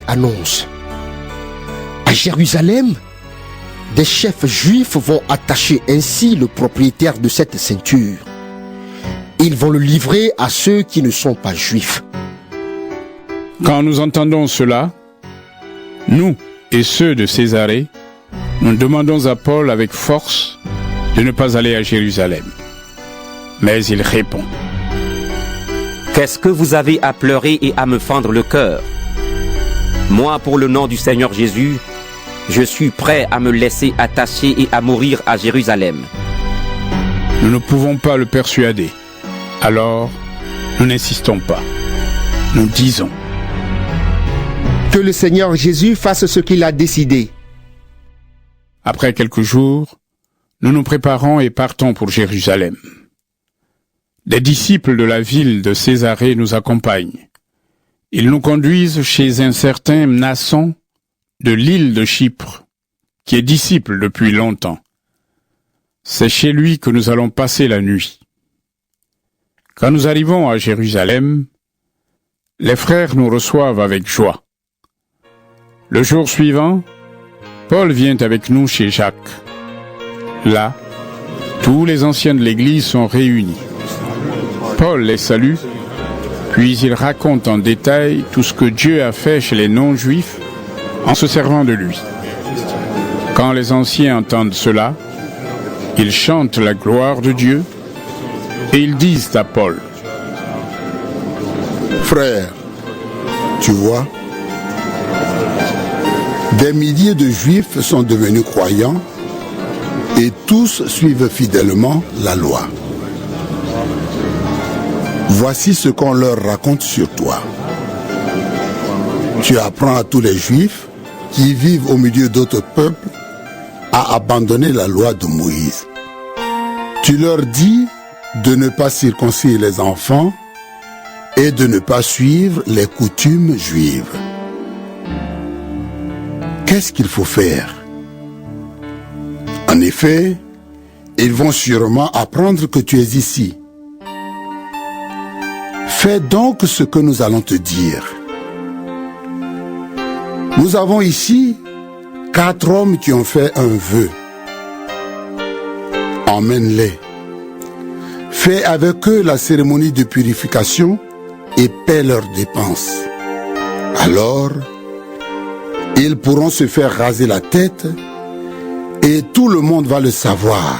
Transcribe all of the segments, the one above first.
annonce. À Jérusalem, des chefs juifs vont attacher ainsi le propriétaire de cette ceinture. Ils vont le livrer à ceux qui ne sont pas juifs. Quand nous entendons cela, nous et ceux de Césarée, nous demandons à Paul avec force de ne pas aller à Jérusalem. Mais il répond: Qu'est-ce que vous avez à pleurer et à me fendre le cœur? Moi, pour le nom du Seigneur Jésus, je suis prêt à me laisser attacher et à mourir à Jérusalem. Nous ne pouvons pas le persuader. Alors, nous n'insistons pas. Nous disons: Que le Seigneur Jésus fasse ce qu'il a décidé. Après quelques jours, nous nous préparons et partons pour Jérusalem. Des disciples de la ville de Césarée nous accompagnent. Ils nous conduisent chez un certain Mnason de l'île de Chypre, qui est disciple depuis longtemps. C'est chez lui que nous allons passer la nuit. Quand nous arrivons à Jérusalem, les frères nous reçoivent avec joie. Le jour suivant, Paul vient avec nous chez Jacques. Là, tous les anciens de l'Église sont réunis. Paul les salue, puis il raconte en détail tout ce que Dieu a fait chez les non-juifs en se servant de lui. Quand les anciens entendent cela, ils chantent la gloire de Dieu et ils disent à Paul: Frère, tu vois, des milliers de Juifs sont devenus croyants et tous suivent fidèlement la loi. Voici ce qu'on leur raconte sur toi. Tu apprends à tous les Juifs qui vivent au milieu d'autres peuples à abandonner la loi de Moïse. Tu leur dis de ne pas circoncire les enfants et de ne pas suivre les coutumes juives. Qu'est-ce qu'il faut faire? En effet, ils vont sûrement apprendre que tu es ici. Fais donc ce que nous allons te dire. Nous avons ici 4 hommes qui ont fait un vœu. Emmène-les. Fais avec eux la cérémonie de purification et paie leurs dépenses. Alors, ils pourront se faire raser la tête et tout le monde va le savoir.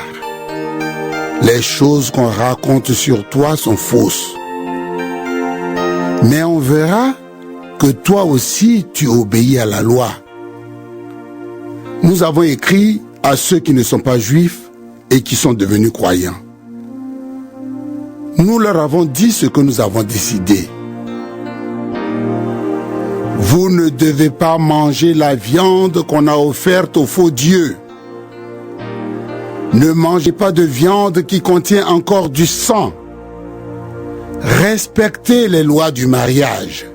Les choses qu'on raconte sur toi sont fausses. Mais on verra que toi aussi tu obéis à la loi. Nous avons écrit à ceux qui ne sont pas juifs et qui sont devenus croyants. Nous leur avons dit ce que nous avons décidé. Vous ne devez pas manger la viande qu'on a offerte aux faux dieux. Ne mangez pas de viande qui contient encore du sang. Respectez les lois du mariage.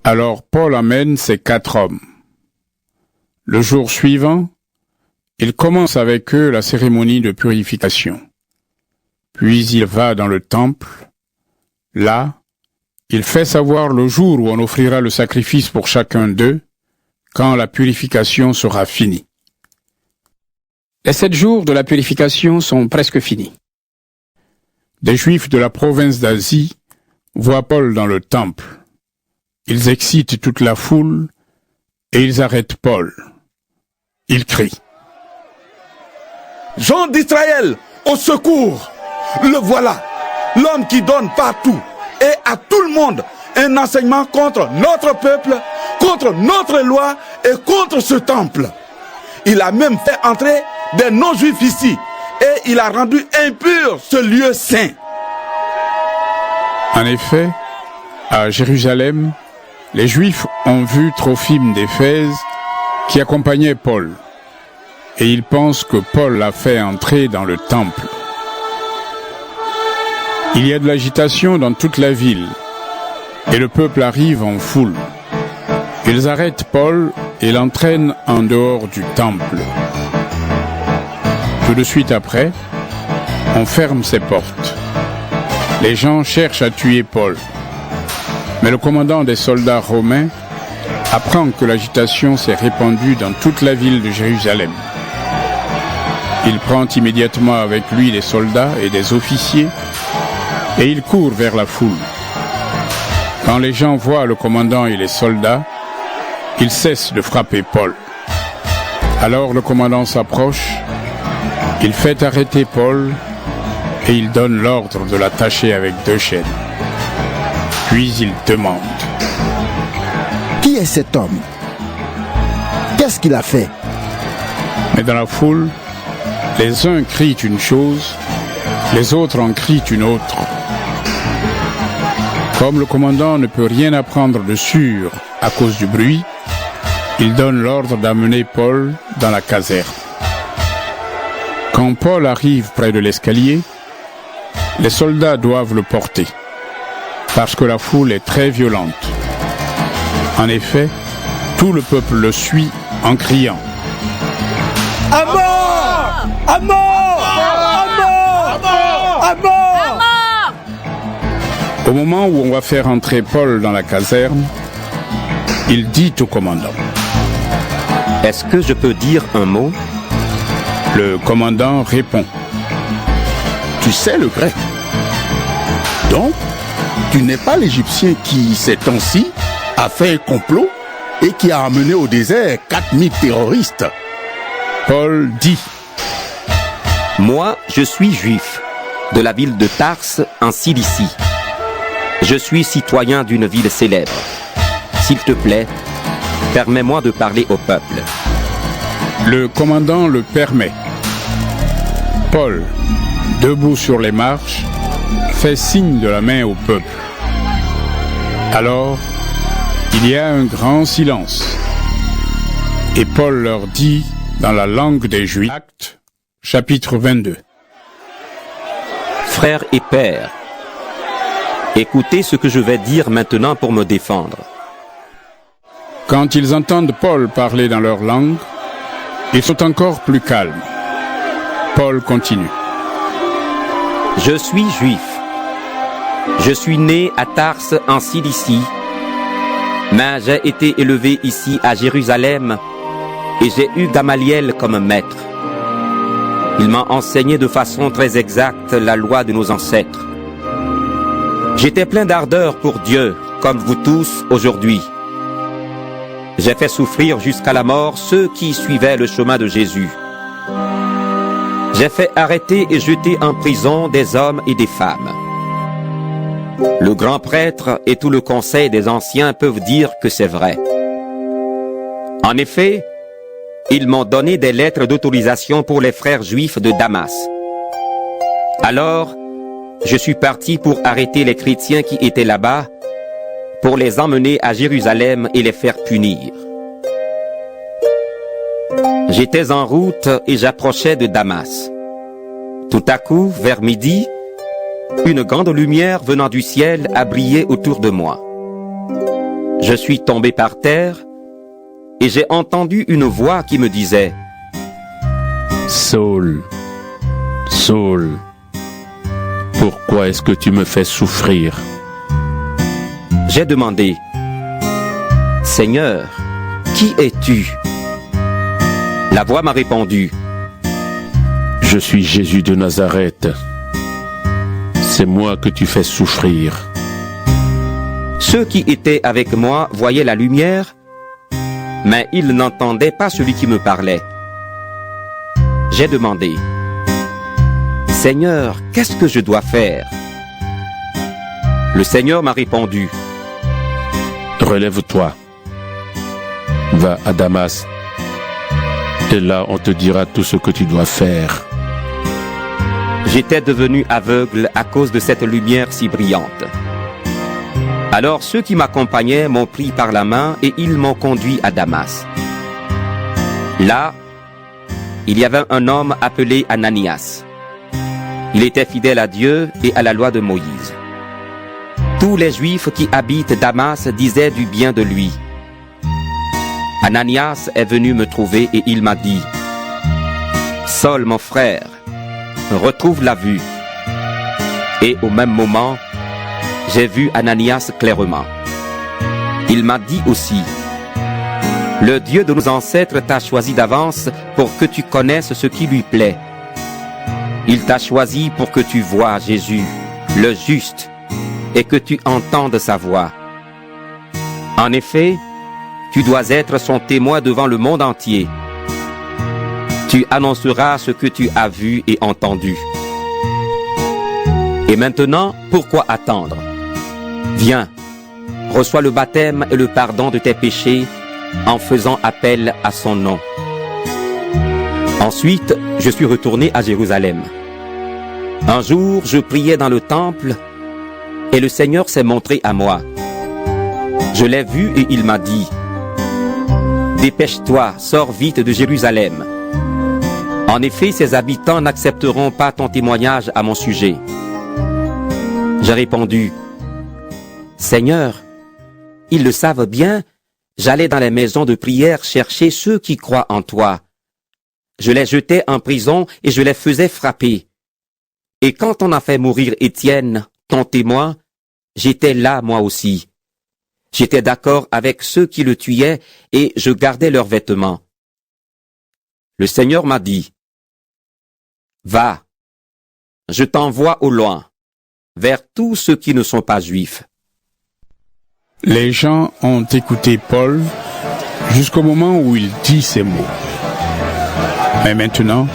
Alors Paul amène ces 4 hommes. Le jour suivant, il commence avec eux la cérémonie de purification. Puis il va dans le temple. Là, il fait savoir le jour où on offrira le sacrifice pour chacun d'eux, quand la purification sera finie. Les 7 jours de la purification sont presque finis. Des Juifs de la province d'Asie voient Paul dans le temple. Ils excitent toute la foule et ils arrêtent Paul. Ils crient: Gens d'Israël, au secours! Le voilà, l'homme qui donne partout et à tout le monde un enseignement contre notre peuple, contre notre loi et contre ce temple. Il a même fait entrer des non-juifs ici et il a rendu impur ce lieu saint. En effet, à Jérusalem, les Juifs ont vu Trophime d'Éphèse qui accompagnait Paul, et ils pensent que Paul l'a fait entrer dans le temple. Il y a de l'agitation dans toute la ville, et le peuple arrive en foule. Ils arrêtent Paul et l'entraînent en dehors du temple. Tout de suite après, on ferme ses portes. Les gens cherchent à tuer Paul. Mais le commandant des soldats romains apprend que l'agitation s'est répandue dans toute la ville de Jérusalem. Il prend immédiatement avec lui des soldats et des officiers et il court vers la foule. Quand les gens voient le commandant et les soldats, ils cessent de frapper Paul. Alors le commandant s'approche, il fait arrêter Paul et il donne l'ordre de l'attacher avec 2 chaînes. Puis il demande: Qui est cet homme? Qu'est-ce qu'il a fait? Mais dans la foule, les uns crient une chose, les autres en crient une autre. Comme le commandant ne peut rien apprendre de sûr à cause du bruit, il donne l'ordre d'amener Paul dans la caserne. Quand Paul arrive près de l'escalier, les soldats doivent le porter, parce que la foule est très violente. En effet, tout le peuple le suit en criant: À mort! À mort! À mort! À mort! Au moment où on va faire entrer Paul dans la caserne, il dit au commandant: Est-ce que je peux dire un mot? Le commandant répond: Tu sais le grec. Donc, tu n'es pas l'Égyptien qui, ces temps-ci, a fait un complot et qui a amené au désert 4000 terroristes. Paul dit: Moi, je suis juif, de la ville de Tarse, en Cilicie. Je suis citoyen d'une ville célèbre. S'il te plaît, permets-moi de parler au peuple. Le commandant le permet. Paul, debout sur les marches, fait signe de la main au peuple. Alors, il y a un grand silence. Et Paul leur dit dans la langue des Juifs, Actes, chapitre 22. Frères et pères, écoutez ce que je vais dire maintenant pour me défendre. Quand ils entendent Paul parler dans leur langue, ils sont encore plus calmes. Paul continue. Je suis juif. Je suis né à Tarse en Cilicie, mais j'ai été élevé ici à Jérusalem et j'ai eu Gamaliel comme maître. Il m'a enseigné de façon très exacte la loi de nos ancêtres. J'étais plein d'ardeur pour Dieu, comme vous tous aujourd'hui. J'ai fait souffrir jusqu'à la mort ceux qui suivaient le chemin de Jésus. J'ai fait arrêter et jeter en prison des hommes et des femmes. Le grand prêtre et tout le conseil des anciens peuvent dire que c'est vrai. En effet, ils m'ont donné des lettres d'autorisation pour les frères juifs de Damas. Alors, je suis parti pour arrêter les chrétiens qui étaient là-bas, pour les emmener à Jérusalem et les faire punir. J'étais en route et j'approchais de Damas. Tout à coup, vers midi, une grande lumière venant du ciel a brillé autour de moi. Je suis tombé par terre et j'ai entendu une voix qui me disait: Saul, Saul, pourquoi est-ce que tu me fais souffrir? J'ai demandé: Seigneur, qui es-tu? La voix m'a répondu: Je suis Jésus de Nazareth. C'est moi que tu fais souffrir. Ceux qui étaient avec moi voyaient la lumière, mais ils n'entendaient pas celui qui me parlait. J'ai demandé: Seigneur, qu'est-ce que je dois faire? Le Seigneur m'a répondu: Relève-toi, va à Damas, et là on te dira tout ce que tu dois faire. J'étais devenu aveugle à cause de cette lumière si brillante. Alors ceux qui m'accompagnaient m'ont pris par la main et ils m'ont conduit à Damas. Là, il y avait un homme appelé Ananias. Il était fidèle à Dieu et à la loi de Moïse. Tous les Juifs qui habitent Damas disaient du bien de lui. Ananias est venu me trouver et il m'a dit: Saul, mon frère, retrouve la vue. Et au même moment, j'ai vu Ananias clairement. Il m'a dit aussi, le Dieu de nos ancêtres t'a choisi d'avance pour que tu connaisses ce qui lui plaît. Il t'a choisi pour que tu voies Jésus, le juste, et que tu entendes sa voix. En effet, tu dois être son témoin devant le monde entier. Tu annonceras ce que tu as vu et entendu. Et maintenant, pourquoi attendre? Viens, reçois le baptême et le pardon de tes péchés en faisant appel à son nom. Ensuite, je suis retourné à Jérusalem. Un jour, je priais dans le temple et le Seigneur s'est montré à moi. Je l'ai vu et il m'a dit, « Dépêche-toi, sors vite de Jérusalem. En effet, ses habitants n'accepteront pas ton témoignage à mon sujet. » J'ai répondu, « Seigneur, ils le savent bien, j'allais dans les maisons de prière chercher ceux qui croient en toi. Je les jetais en prison et je les faisais frapper. Et quand on a fait mourir Étienne, ton témoin, j'étais là moi aussi. J'étais d'accord avec ceux qui le tuaient et je gardais leurs vêtements. Le Seigneur m'a dit, « Va, je t'envoie au loin, vers tous ceux qui ne sont pas juifs. » Les gens ont écouté Paul jusqu'au moment où il dit ces mots. Mais maintenant,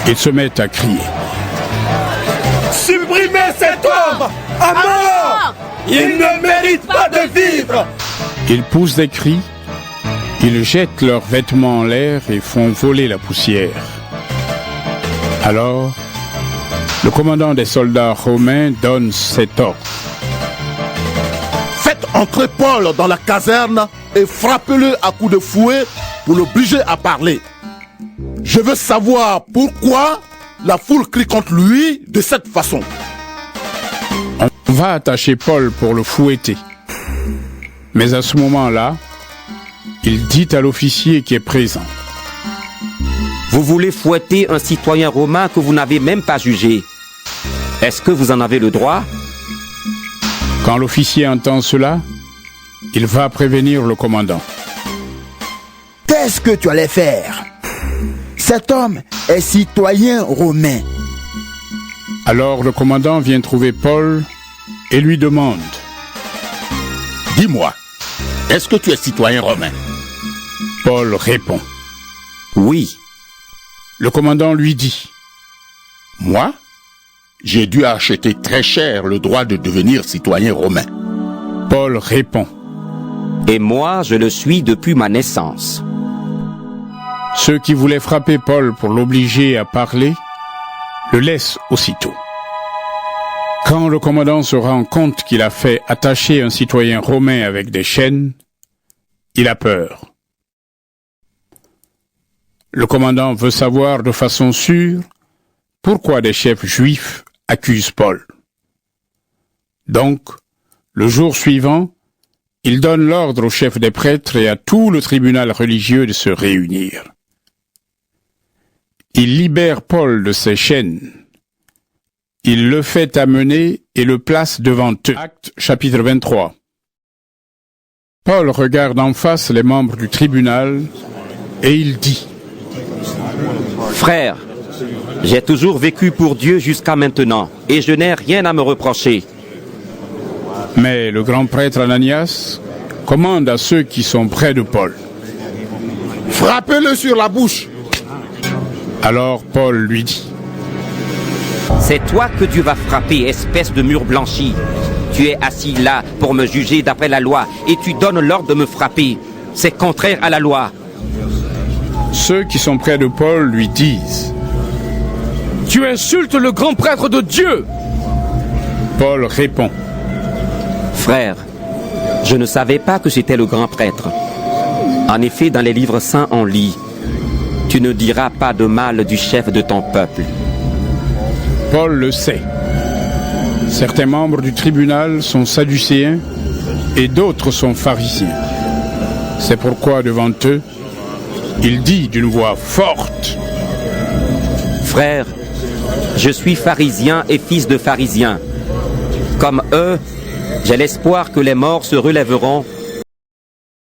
ils se mettent à crier. Supprimez cet homme! À mort! Il ne mérite pas de vivre! Ils poussent des cris, ils jettent leurs vêtements en l'air et font voler la poussière. Alors, le commandant des soldats romains donne cet ordre. Faites entrer Paul dans la caserne et frappez-le à coups de fouet pour l'obliger à parler. Je veux savoir pourquoi la foule crie contre lui de cette façon. On va attacher Paul pour le fouetter. Mais à ce moment-là, il dit à l'officier qui est présent. Vous voulez fouetter un citoyen romain que vous n'avez même pas jugé. Est-ce que vous en avez le droit? Quand l'officier entend cela, il va prévenir le commandant. Qu'est-ce que tu allais faire? Cet homme est citoyen romain. Alors le commandant vient trouver Paul et lui demande. Dis-moi, est-ce que tu es citoyen romain? Paul répond. Oui. Le commandant lui dit. Moi, j'ai dû acheter très cher le droit de devenir citoyen romain. Paul répond. Et moi, je le suis depuis ma naissance. Ceux qui voulaient frapper Paul pour l'obliger à parler, le laissent aussitôt. Quand le commandant se rend compte qu'il a fait attacher un citoyen romain avec des chaînes, il a peur. Le commandant veut savoir de façon sûre pourquoi des chefs juifs accusent Paul. Donc, le jour suivant, il donne l'ordre au chef des prêtres et à tout le tribunal religieux de se réunir. Il libère Paul de ses chaînes. Il le fait amener et le place devant eux. Actes chapitre 23. Paul regarde en face les membres du tribunal et il dit: Frères, j'ai toujours vécu pour Dieu jusqu'à maintenant et je n'ai rien à me reprocher. Mais le grand prêtre Ananias commande à ceux qui sont près de Paul. Frappez-le sur la bouche. Alors Paul lui dit: C'est toi que Dieu va frapper, espèce de mur blanchi. Tu es assis là pour me juger d'après la loi et tu donnes l'ordre de me frapper. C'est contraire à la loi. Ceux qui sont près de Paul lui disent: Tu insultes le grand prêtre de Dieu. Paul répond: Frère, je ne savais pas que c'était le grand prêtre. En effet, dans les livres saints, on lit: Tu ne diras pas de mal du chef de ton peuple. Paul le sait. Certains membres du tribunal sont sadducéens et d'autres sont pharisiens. C'est pourquoi devant eux, il dit d'une voix forte: Frère, je suis pharisien et fils de pharisien. Comme eux, j'ai l'espoir que les morts se relèveront